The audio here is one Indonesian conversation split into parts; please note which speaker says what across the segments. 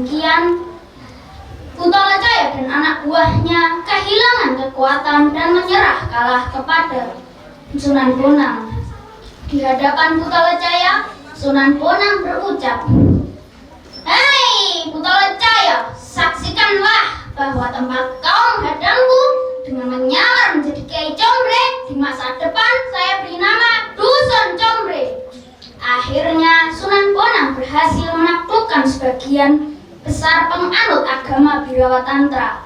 Speaker 1: demikian, Kutalacaya dan anak buahnya kehilangan kekuatan dan menyerah kalah kepada Sunan Bonang. Di hadapan Kutalacaya, Sunan Bonang berucap, "Hei Kutalacaya, saksikanlah bahwa tempat kau menghadangku dengan menyamar menjadi Kiai Combre, di masa depan saya beri nama Dusun Combre." Akhirnya Sunan Bonang berhasil menaklukkan sebagian besar penganut agama Birawa Tantra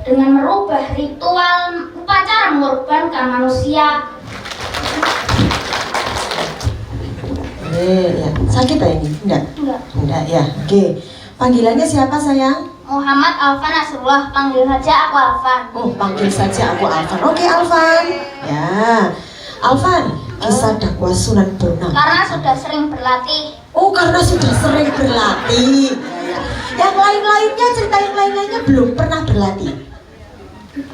Speaker 1: dengan merubah ritual upacara mengorbankan manusia.
Speaker 2: Ya. Sakit ya ini? Enggak ya. Oke. Panggilannya siapa sayang?
Speaker 1: Muhammad Alvan Nasrullah, panggil saja aku Alvan.
Speaker 2: Oh, panggil saja aku Alvan. Oke, Alvan. Ya. Alvan, kisah dakwah Sunan Bonang.
Speaker 1: Karena sudah sering berlatih.
Speaker 2: Oh, karena sudah sering berlatih. Yang lain-lainnya, cerita yang lain-lainnya belum pernah berlatih.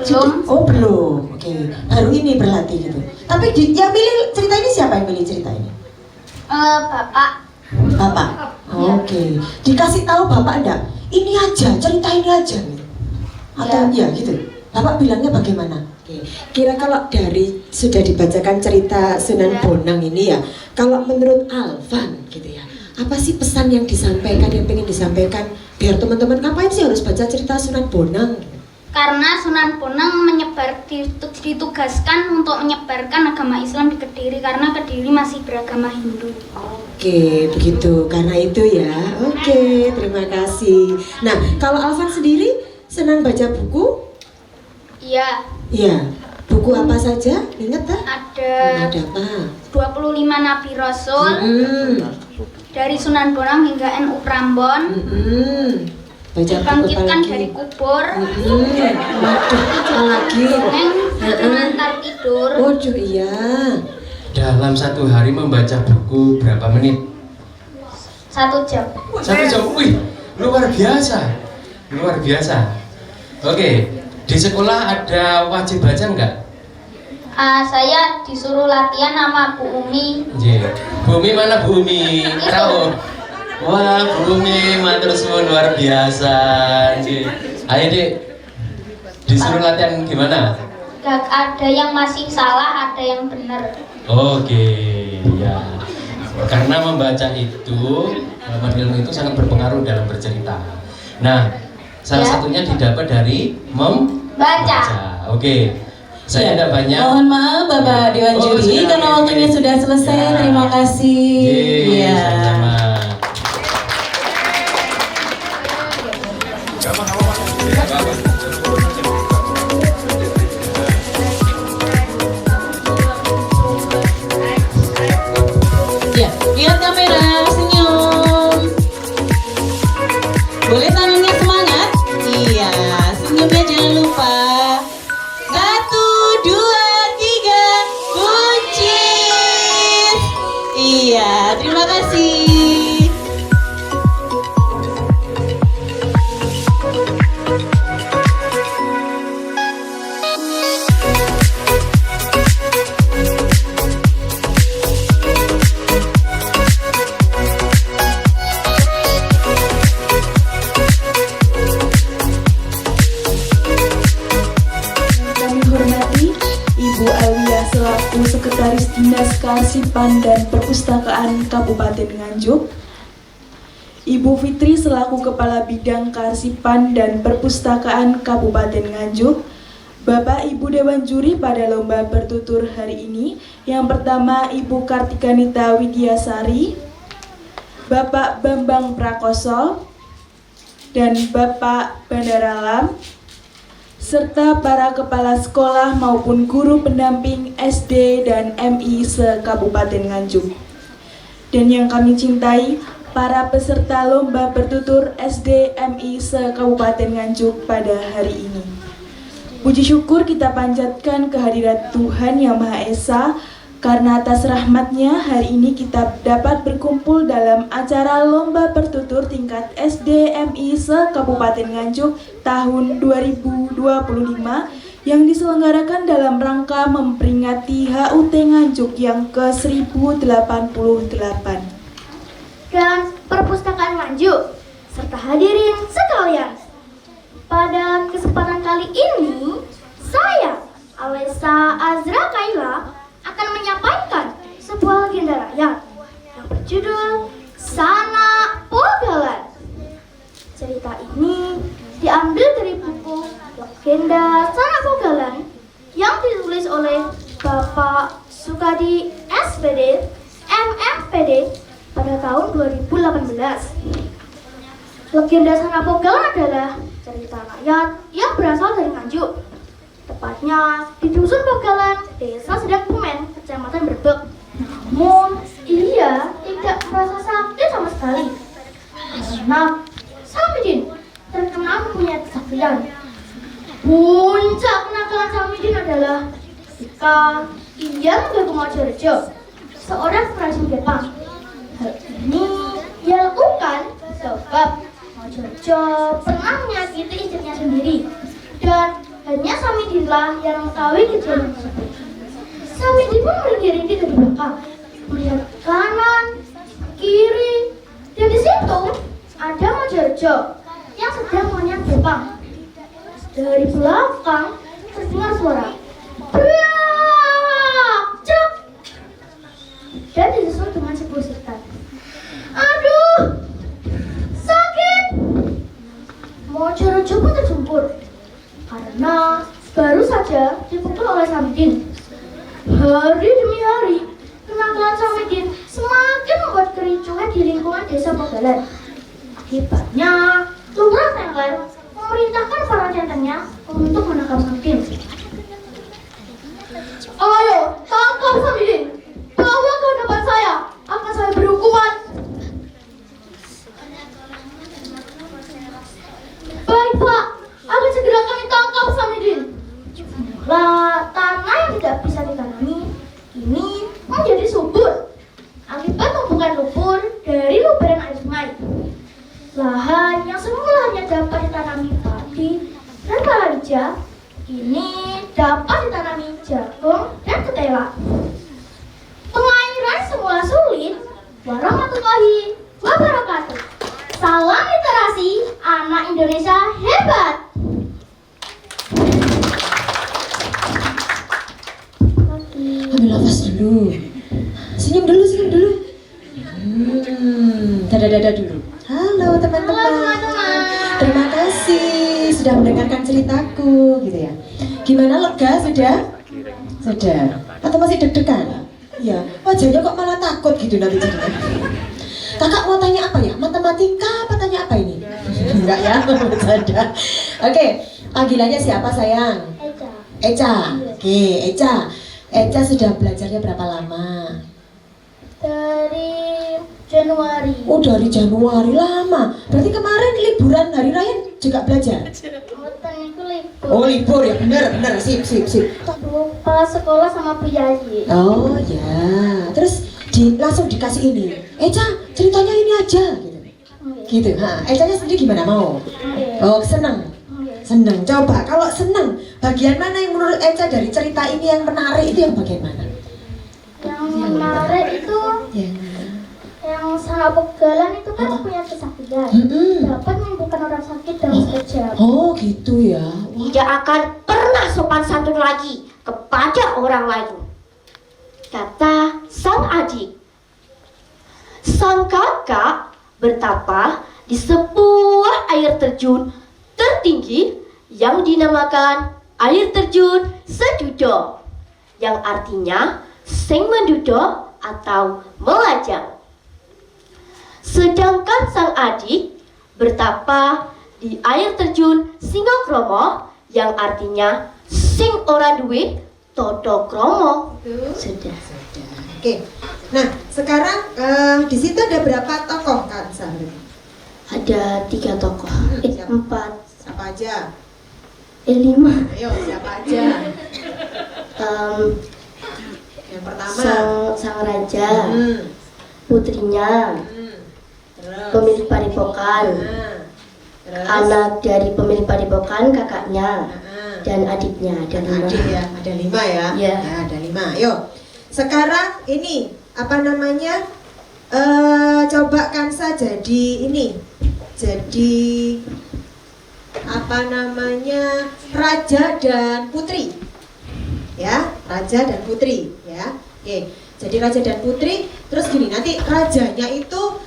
Speaker 1: Belum.
Speaker 2: Oh, belum. Oke. Baru ini berlatih gitu. Tapi yang milih cerita ini siapa yang milih cerita ini?
Speaker 1: Bapak.
Speaker 2: Bapak. Oke. Dikasih tahu Bapak enggak? Ini aja, cerita ini aja gitu. Atau ya gitu. Bapak bilangnya bagaimana? Oke. Kira kalau dari sudah dibacakan cerita Sunan Bonang ini ya, kalau menurut Alvan gitu ya, apa sih pesan yang disampaikan, yang pengen disampaikan biar teman-teman ngapain sih harus baca cerita Sunan Bonang?
Speaker 1: Karena Sunan Bonang ditugaskan untuk menyebarkan agama Islam di Kediri karena Kediri masih beragama Hindu.
Speaker 2: Oke, begitu. Karena itu ya. Oke, terima kasih. Nah, kalau Alvan sendiri senang baca buku?
Speaker 1: Iya.
Speaker 2: Iya. Buku apa saja? Ingat tak?
Speaker 1: Ada
Speaker 2: apa?
Speaker 1: 25 Nabi Rasul. Dari Sunan Bonang hingga NU Prambon.
Speaker 2: Baca
Speaker 1: Dibangkitkan dari kubur.
Speaker 2: Waduh, apa lagi?
Speaker 1: Pengantar tidur.
Speaker 2: Waduh, iya.
Speaker 3: Dalam satu hari membaca buku berapa menit?
Speaker 1: 1 jam.
Speaker 3: 1 jam, wih, luar biasa. Luar biasa. Oke, di sekolah ada wajib baca enggak?
Speaker 1: Saya disuruh latihan sama Bu Umi.
Speaker 3: Bumi mana Bumi? Tahu? Wah, Bumi matur suwun luar biasa. Ayo Dek, disuruh latihan gimana?
Speaker 1: Gak ada yang masih salah, ada yang benar.
Speaker 3: Oke, ya. Karena membaca itu, ilmu itu sangat berpengaruh dalam bercerita. Nah, salah satunya didapat dari membaca. Oke. Saya ada banyak.
Speaker 4: Mohon maaf Bapak Dewan Juri karena waktunya sudah selesai. Terima kasih.
Speaker 3: Iya. Sama-sama.
Speaker 4: Ya, lihat kamera, senyum. Boleh tangannya semangat? Iya, senyumnya jangan lupa. 1, 2, 3, buncis. Iya, terima kasih.
Speaker 5: Sekretaris Dinas Kearsipan dan Perpustakaan Kabupaten Nganjuk, Ibu Fitri selaku Kepala Bidang Kearsipan dan Perpustakaan Kabupaten Nganjuk, Bapak Ibu Dewan Juri pada lomba bertutur hari ini, yang pertama Ibu Kartikanita Widyasari, Bapak Bambang Prakoso, dan Bapak Bandaralam, serta para kepala sekolah maupun guru pendamping SD dan MI se-Kabupaten Nganjuk. Dan yang kami cintai, para peserta lomba bertutur SD MI se-Kabupaten Nganjuk pada hari ini. Puji syukur kita panjatkan kehadirat Tuhan Yang Maha Esa, karena atas rahmatnya hari ini kita dapat berkumpul dalam acara lomba bertutur tingkat SD MI se-Kabupaten Nganjuk tahun 2025 yang diselenggarakan dalam rangka memperingati HUT Nganjuk yang ke-1088.
Speaker 1: Dalam Perpustakaan Nganjuk serta hadirin sekalian, pada kesempatan kali ini saya, Alessa Azra Kaila, akan menyampaikan sebuah legenda rakyat yang berjudul Sanak Pogalan. Cerita ini diambil dari buku Legenda Sanak Pogalan yang ditulis oleh Bapak Sukadi SPD, MMPD pada tahun 2018. Legenda Sanak Pogalan adalah cerita rakyat yang berasal dari Nganjuk, tepatnya di Dusun Pogalan, Desa Sedangkumen, Kecamatan Brebek. Namun, ia tidak merasa sakit sama sekali karena Samidin terkenal mempunyai kesaktian. Puncak kenakalan Samidin adalah ketika ia menggabung Mojorejo, seorang perajin Jepang. Hal ini ia lakukan sebab Mojorejo pernah menyakiti istrinya sendiri, dan hanya Samidinlah yang mengetahui kejadian tersebut. Samidin pun berdiri dari belakang, melihat kanan, kiri, dan di situ ada Mojorejo yang sedang menyerang Jepang. Dari belakang terdengar suara "Brak! Cek!" dan disusul dengan sebuah setan. "Aduh, sakit!" Mojorejo pun terjemput karena baru saja dipukul oleh Samidin. Hari demi hari, kenakalan Samidin semakin membuat kericuhan di lingkungan desa Pogalan. Akibatnya, Lurah Tengger memerintahkan para centengnya untuk menangkap Samidin. "Ayo, tangkap Samidin! Bawa ke hadapan saya, akan saya beri hukuman." "Baik, Pak, akan segera kami tangkap Samidin." Lah, tanah yang tidak bisa ditanami ini menjadi subur akibat tumpukan lumpur dari luberan air sungai. Lahan yang semula hanya dapat ditanami padi dan palawija ini dapat ditanami jagung dan ketela. Pengairan semula sulit. Warahmatullahi wabarakatuh. Salam literasi, anak Indonesia hebat.
Speaker 2: Ambil nafas dulu. Senyum dulu, senyum dulu. Dada-dada dulu. Halo teman-teman.
Speaker 1: Halo teman-teman.
Speaker 2: Terima kasih sudah mendengarkan ceritaku, gitu ya. Gimana, lega sudah? Sudah. Atau masih deg-degan? Iya. Wajahnya kok malah takut gitu nanti jadinya. Kakak mau tanya apa ya? Matematika apa tanya apa ini? Enggak ya, bercanda. Oke, panggilannya siapa sayang?
Speaker 1: Eca.
Speaker 2: Eca. Oke, Eca. Eca sudah belajarnya berapa lama?
Speaker 1: Dari Januari.
Speaker 2: Oh, dari Januari, lama. Berarti kemarin liburan hari raya juga belajar?
Speaker 1: Mboten iku libur.
Speaker 2: Oh, libur ya, bener, sip.
Speaker 1: Lupa sekolah sama priayi.
Speaker 2: Oh ya, terus langsung dikasih ini. Eca, ceritanya ini aja, gitu. Gitu. Ecanya sendiri gimana mau? Oh, seneng. Seneng. Coba, kalau seneng, bagian mana yang menurut Eca dari cerita ini yang menarik itu yang bagian mana?
Speaker 1: Yang menarik itu yang Sanak Pogalan itu kan punya kesaktian. Dapat menyembuhkan orang sakit dalam sekejap.
Speaker 2: Oh gitu ya.
Speaker 6: Tidak akan pernah sopan santun lagi kepada orang lain, kata sang adik. Sang kakak bertapa di sebuah air terjun tertinggi yang dinamakan air terjun Sedudo, yang artinya sing mendudo atau melajang. Sedangkan sang adik bertapa di air terjun Singokromo, yang artinya sing ora duwe toto kromo. Sudah.
Speaker 2: Oke. Nah, sekarang di situ ada berapa tokoh kan Sahri?
Speaker 6: Ada 3 tokoh,
Speaker 2: Siapa?
Speaker 6: 4,
Speaker 2: Siapa aja?
Speaker 6: 5.
Speaker 2: Ayo, siapa aja? Yang pertama.
Speaker 6: Sang raja,
Speaker 2: Hmm.
Speaker 6: putrinya,
Speaker 2: Terus.
Speaker 6: pemilik padepokan,
Speaker 2: Terus.
Speaker 6: anak dari pemilik padepokan, kakaknya,
Speaker 2: Nah,
Speaker 6: dan adiknya. Ada 5.
Speaker 2: adik ya, ada 5 ya?
Speaker 6: Iya.
Speaker 2: Ya, ada 5. Yuk, sekarang ini apa namanya? Coba Kansa jadi ini jadi apa namanya, raja dan putri. Ya, raja dan putri ya. Oke, jadi raja dan putri. Terus gini, nanti rajanya itu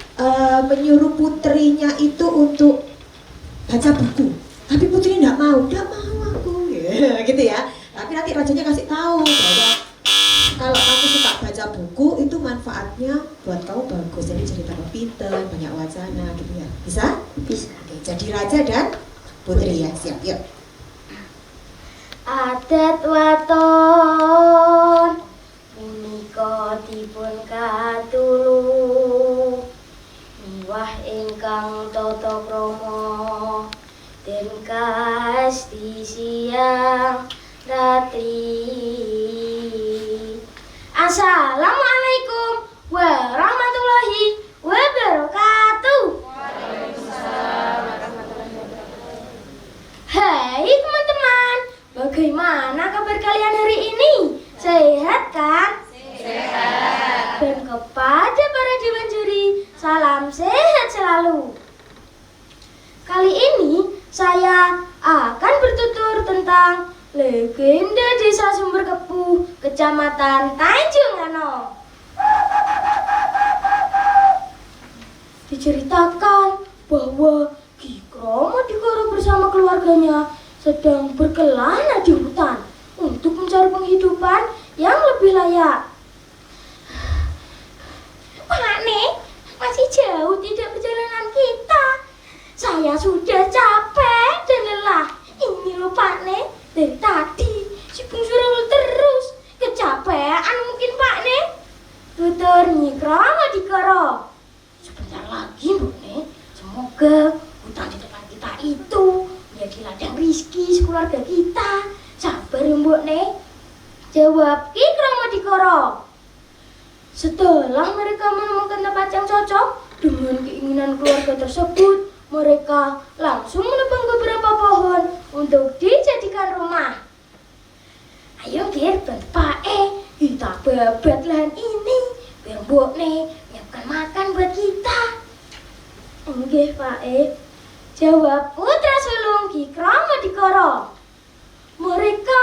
Speaker 2: menyuruh putrinya itu untuk baca buku, tapi putri nggak mau aku ya, gitu ya. Tapi nanti rajanya kasih tahu bahwa kalau kamu suka baca buku itu manfaatnya buat kamu bagus, jadi tambah pinter, banyak wacana gitu ya. Bisa? Bisa. Oke, jadi raja dan putri ya, siap, yuk.
Speaker 6: Adat waton punika dipun katulung miwah ingkang tata krama den kasti siang ratri. Assalamualaikum warahmatullahi wabarakatuh. Hai teman-teman, bagaimana kabar kalian hari ini? Sehat kan? Sehat. Dan kepada para dewan juri, salam sehat selalu. Kali ini saya akan bertutur tentang legenda Desa Sumberkepu, Kecamatan Tanjung Ano. Diceritakan bahwa Ki Kromo Dikoro bersama keluarganya sedang berkelana di hutan untuk mencari penghidupan yang lebih layak. Pak Nek, masih jauh tidak perjalanan kita. Saya sudah capek dan lelah. Ini loh Pak Nek, dari tadi si bungsu rewel terus. Kecapean mungkin Pak Nek. Tutur Nyi Kromo Dikoro. Sebentar lagi Bu Nek, semoga hutan di depan kita itu menjadi ladang rizki sekeluarga kita. Sabar ya Mbok Nek, jawab Ki Kromo Dikoro. Setelah mereka menemukan tempat yang cocok dengan keinginan keluarga tersebut, mereka langsung menebang beberapa pohon untuk dijadikan rumah. Ayo Gir, bantu Pak kita babat lahan ini biar Mbok Nek nyiapkan makan buat kita. Nggih Pak jawab putra sulung Ki Kromo Dikoro. Mereka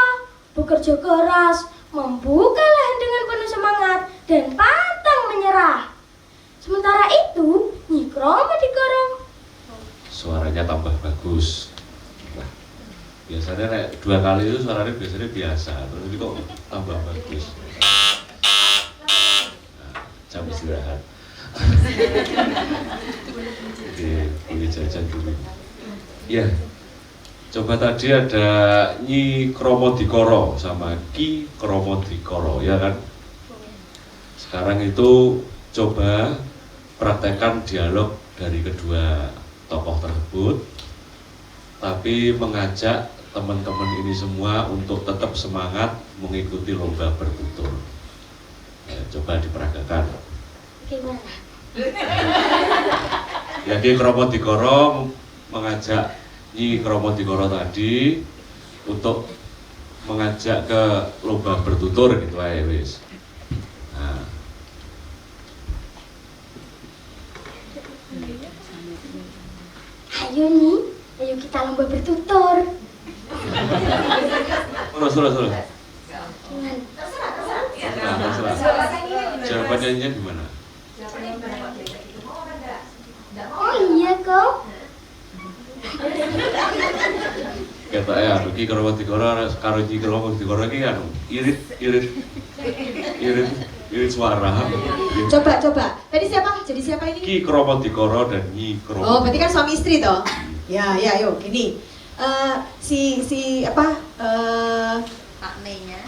Speaker 6: bekerja keras, membuka lahan dengan penuh semangat dan pantang menyerah. Sementara itu, Nyi Kromo Dikoro
Speaker 7: suaranya tambah bagus. Nah, biasanya kayak 2 kali itu suaranya biasanya biasa, terus ini kok tambah bagus. Nah, jam istirahat. Oke, beli jajan dulu. Ya, coba tadi ada Nyi Kromo Dikoro sama Ki Kromo Dikoro, ya kan? Sekarang itu coba praktekkan dialog dari kedua tokoh tersebut, tapi mengajak teman-teman ini semua untuk tetap semangat mengikuti lomba bertutur. Ya, coba diperagakan.
Speaker 6: gimana?
Speaker 7: Ya, Ki Kromo Dikoro mengajak Nyi Kromo Dikoro tadi untuk mengajak ke lomba bertutur gitu aja wis. Nah.
Speaker 6: Ayo nih, ayo kita lomba bertutur.
Speaker 7: Terus.
Speaker 6: Gimana?
Speaker 7: Terserah. Jawabannya gimana?
Speaker 6: Oh iya kok.
Speaker 7: Kata ya, Ki Kromo Dikoro karo Nyi Kromo Dikoro iki anu irit suara.
Speaker 2: Coba. Tadi siapa? Jadi siapa ini?
Speaker 7: Ki Kromo Dikoro dan Nyi Kromo.
Speaker 2: Oh, berarti kan suami istri toh? Ya, yuk, gini. Pak Ne-nya.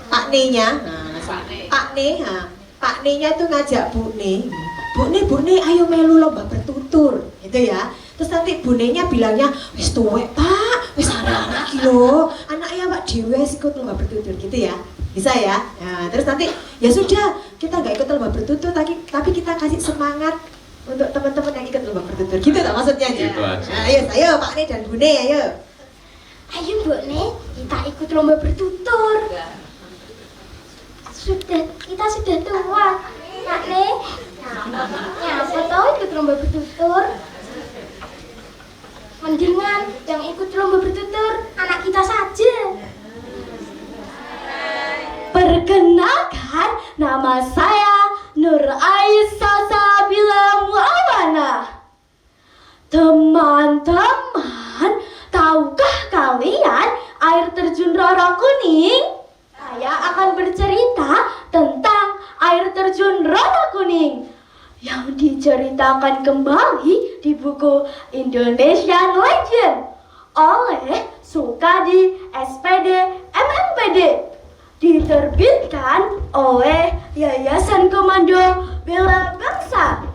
Speaker 2: Pak Ne-nya itu ngajak Bu Ne, ayo melu lomba bertutur, gitu ya. Terus nanti Bu Ne-nya bilangnya, wis tuwek Pak, wis arek-arek iki lho, anaknya Pak Dewe ikut lomba bertutur, gitu ya. Bisa ya? Nah, terus nanti ya sudah, kita nggak ikut lomba bertutur, tapi kita kasih semangat untuk teman-teman yang ikut lomba bertutur, gitu tak maksudnya?
Speaker 7: Gitu aja.
Speaker 2: Nah, ayo Pak Ne dan Bu Ne, ayo.
Speaker 6: Ayo Mbok Ne, kita ikut lomba bertutur. Kita sudah tua, Pak Ne. Nyapa toh ikut lomba bertutur? Mendingan yang ikut lomba bertutur anak kita saja. Perkenalkan, nama saya Nur Aisyah Sabila Muawana. Teman-teman, tahukah kalian air terjun Roro Kuning? Saya akan bercerita tentang air terjun Roro Kuning yang diceritakan kembali di buku Indonesian Legend oleh Sukadi SPD MMPD, diterbitkan oleh Yayasan Komando Bela Bangsa.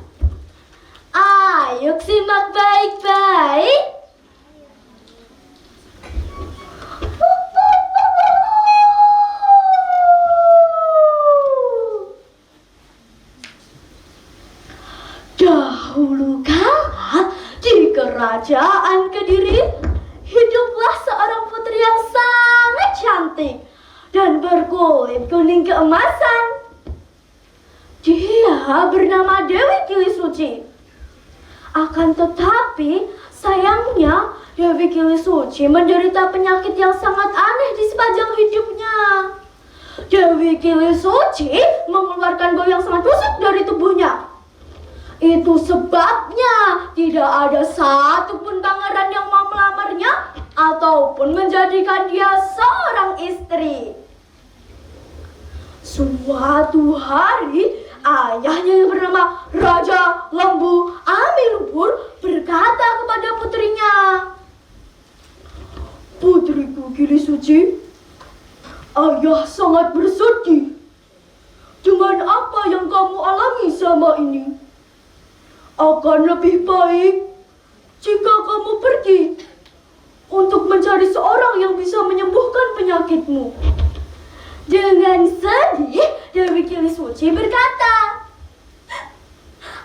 Speaker 6: Ayo simak baik-baik. Dahulu kala di kerajaan Kediri hiduplah seorang putri yang sangat cantik dan berkulit kuning keemasan. Dia bernama Dewi Kili Suci. Akan tetapi sayangnya Dewi Kili Suci menderita penyakit yang sangat aneh di sepanjang hidupnya. Dewi Kili Suci mengeluarkan bau yang sangat busuk dari tubuhnya. Itu sebabnya tidak ada satupun pangeran yang mau melamarnya ataupun menjadikan dia seorang istri. Suatu hari, ayahnya yang bernama Raja Lembu Amilubur berkata kepada putrinya, "Putriku Kili Suci, ayah sangat bersedih dengan apa yang kamu alami selama ini. Akan lebih baik jika kamu pergi untuk mencari seorang yang bisa menyembuhkan penyakitmu." Dengan sedih, Dewi Kili Suci berkata,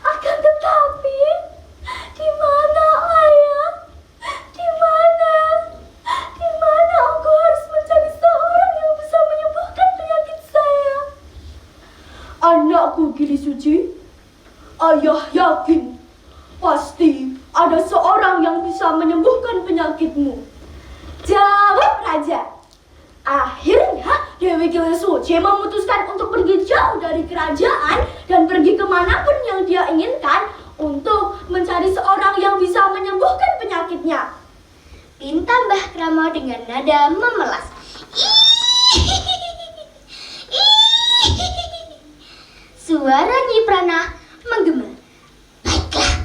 Speaker 6: "Akan tetapi, di mana ayah? Di mana aku harus mencari seorang yang bisa menyembuhkan penyakit saya?" "Anakku Kili Suci, ayah yakin pasti ada seorang yang bisa menyembuhkan penyakitmu," jawab raja. Akhirnya Dewi Kili Suci memutuskan untuk pergi jauh dari kerajaan dan pergi kemanapun yang dia inginkan untuk mencari seorang yang bisa menyembuhkan penyakitnya. Pinta Mbah Krama dengan nada memelas. Suara Nyi Prana menggema. "Baiklah,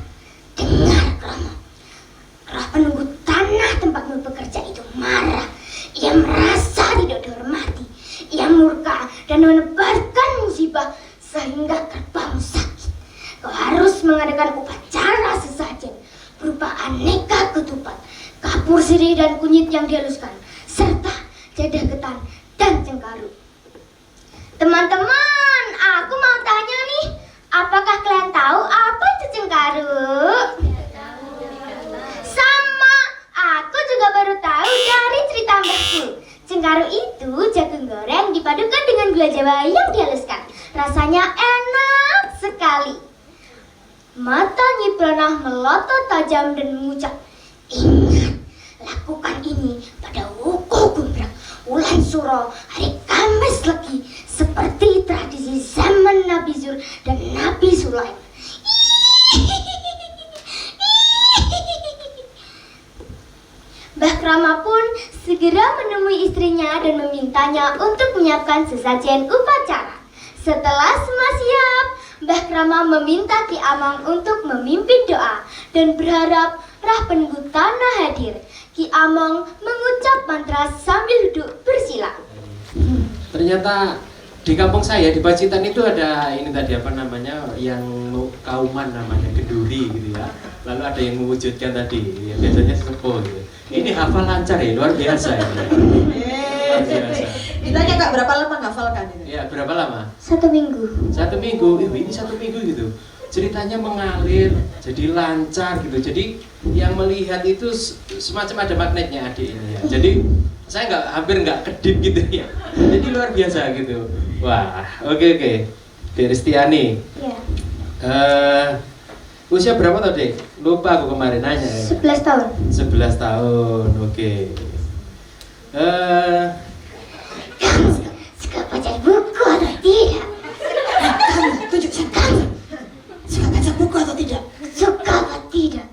Speaker 6: dengar Krama. Roh penunggu tanah tempatmu bekerja itu marah. Ia merasa tidak dihormati. Ia murka dan menebarkan musibah sehingga kerbamu sakit. Kau harus mengadakan upacara sesajen berupa aneka ketupat, kapur sirih dan kunyit yang dihaluskan, serta jadah ketan dan cengkaruk." Teman-teman, aku mau tanya nih, apakah kalian tahu apa itu cengkaruk? Sama, aku juga baru tahu dari cerita mbahku. Cengkaruk itu jagung goreng dipadukan dengan gula Jawa yang dihaluskan. Rasanya enak sekali. Mata Nyi Pranah melotot tajam dan mengucap, "Ingat, lakukan ini pada Wuku Gumbrang Wulan Suro hari Kamis Legi seperti tradisi zaman Nabi Zur dan Nabi Sulaim." Mbah Krama pun segera menemui istrinya dan memintanya untuk menyiapkan sesajen upacara. Setelah semua siap, Mbah Krama meminta Ki Amang untuk memimpin doa dan berharap Rah Penunggu Tanah hadir. Ki Amang mengucap mantra sambil duduk bersila.
Speaker 3: Ternyata di kampung saya di Pacitan itu ada ini tadi apa namanya yang kauman namanya keduri gitu ya. Lalu ada yang mewujudkan tadi ya, biasanya sesepuh gitu. Ini hafal lancar ya, luar biasa ya. Luar biasa.
Speaker 2: Ditanya Kak berapa lama ngafalkan itu?
Speaker 3: Ya, berapa lama?
Speaker 6: 1 minggu.
Speaker 3: 1 minggu. Ini 1 minggu gitu. Ceritanya mengalir, jadi lancar gitu. Jadi yang melihat itu semacam ada magnetnya adik ini ya. Jadi saya hampir nggak kedip gitu ya. Jadi luar biasa gitu. Wah, oke. Deristiani.
Speaker 6: Ya.
Speaker 3: Usia berapa tau Dek? Lupa aku kemarin nanya.
Speaker 6: 11 tahun.
Speaker 3: 11 tahun, oke.
Speaker 6: Suka baca buku atau tidak?
Speaker 2: Kamu tunjukkan kamu. Suka baca buku atau tidak?
Speaker 6: Suka atau tidak?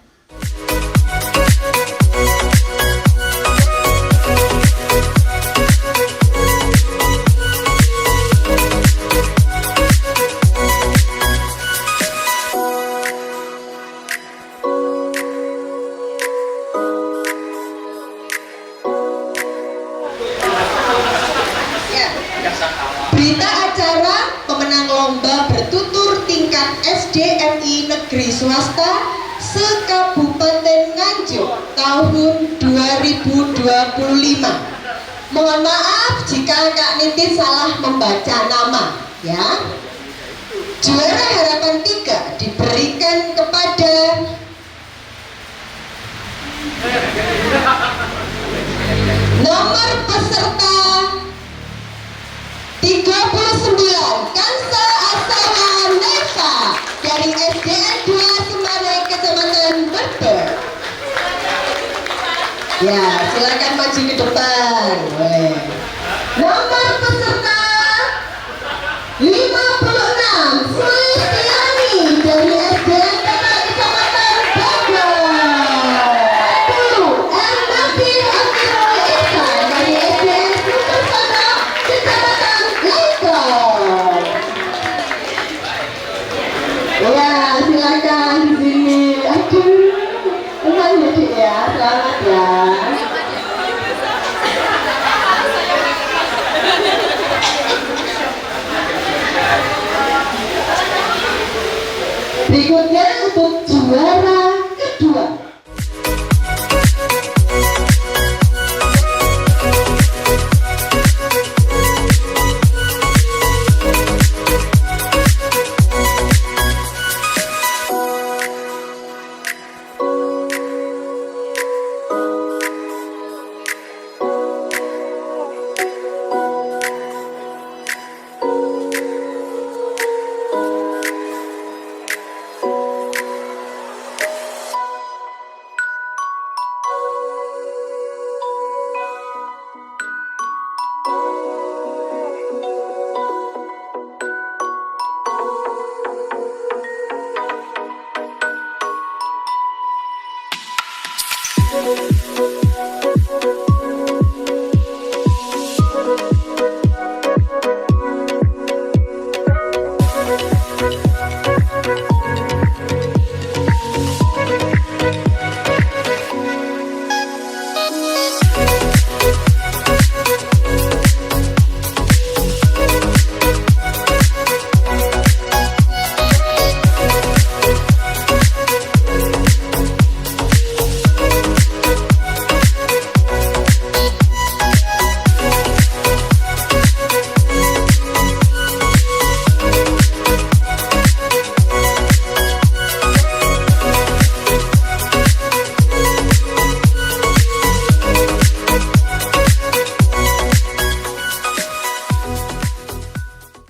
Speaker 2: Berita acara pemenang lomba bertutur tingkat SDMI negeri swasta se-Kabupaten Nganjuk tahun 2025. Mohon maaf jika Kak Niti salah membaca nama, ya. Juara harapan 3 diberikan kepada nomor peserta 39 Kansa Asana Neva dari SDN 2 Semarang Kecamatan Berber. Ya, silakan maju ke depan. Boleh. Nomor peserta 56 Sulistiani dari SDN 2 Kecamatan Bogor. 10 Nabi Akirul Ihsan dari SDN Sukersana Kecamatan Legok. Ya, silakan di sini. Aduh, selamat ya, selamat ya. Berikutnya